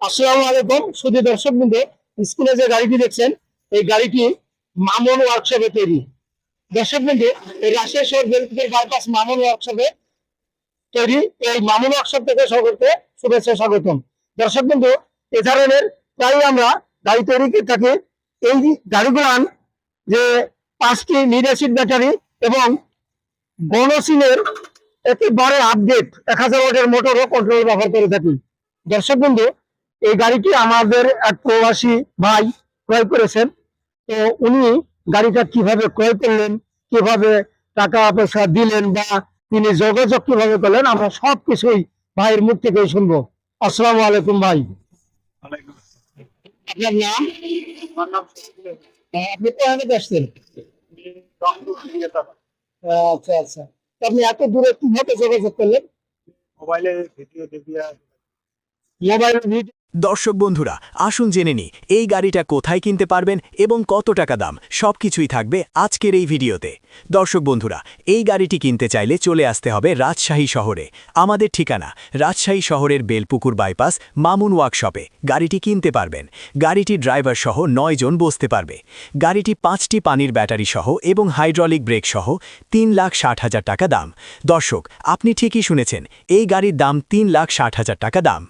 আসসালামু আলাইকুম সুধী দর্শকবৃন্দ, স্ক্রিনে যে গাড়িটি দেখছেন এই গাড়িটি মামুন ওয়ার্কশপে তৈরি। দর্শকবৃন্দ, এই রাজশাহী শহর বেলকুটির বাইপাস মামুন ওয়ার্কশপে তৈরি। এই মামুন ওয়ার্কশপ থেকে সকলকে শুভেচ্ছা স্বাগতম। দর্শকবৃন্দ, এ ধরনের প্রায় আমরা গাড়ি তৈরি করে থাকি। এই গাড়িগুলান যে 5টি লিড অ্যাসিড ব্যাটারি এবং বনসিনের একেবারে আপডেট 1000 ওয়াটের মোটরও কন্ট্রোল ব্যবহার করে থাকি। দর্শকবৃন্দ, এই গাড়িটি আমাদের এক প্রবাসী ভাই ক্রয় করেছেন। তো উনি গাড়িটা কিভাবে ক্রয় করলেন, কিভাবে টাকা পয়সা দিলেন বা তিনি যোগাযোগ কিভাবে করলেন, আমরা সবকিছুই ভাইয়ের মুখ থেকেই শুনবো। আসসালামু আলাইকুম ভাই। আপনার নাম? আপনি কোথা থেকে আসছেন? আচ্ছা আচ্ছা, তো আপনি এত দূরে কিভাবে যোগাযোগ করলেন? মোবাইলে ভিডিও দেখিয়া মোবাইল ভিডিও। দর্শক বন্ধুরা, আসুন জেনে নিই এই গাড়িটা কোথায় কিনতে পারবেন এবং কত টাকা দাম সবকিছুই থাকবে আজকের এই ভিডিওতে। দর্শক বন্ধুরা, এই গাড়িটি কিনতে চাইলে চলে আসতে হবে রাজশাহী শহরে। আমাদের ঠিকানা রাজশাহী শহরের বেলপুকুর বাইপাস মামুন ওয়ার্কশপে গাড়িটি কিনতে পারবেন। গাড়িটি ড্রাইভার সহ 9 জন বসতে পারবে। গাড়িটি 5টি পানির ব্যাটারি সহ এবং হাইড্রোলিক ব্রেক সহ 3,60,000 টাকা দাম। দর্শক, আপনি ঠিকই শুনেছেন, এই গাড়ির দাম 3,60,000 টাকা দাম।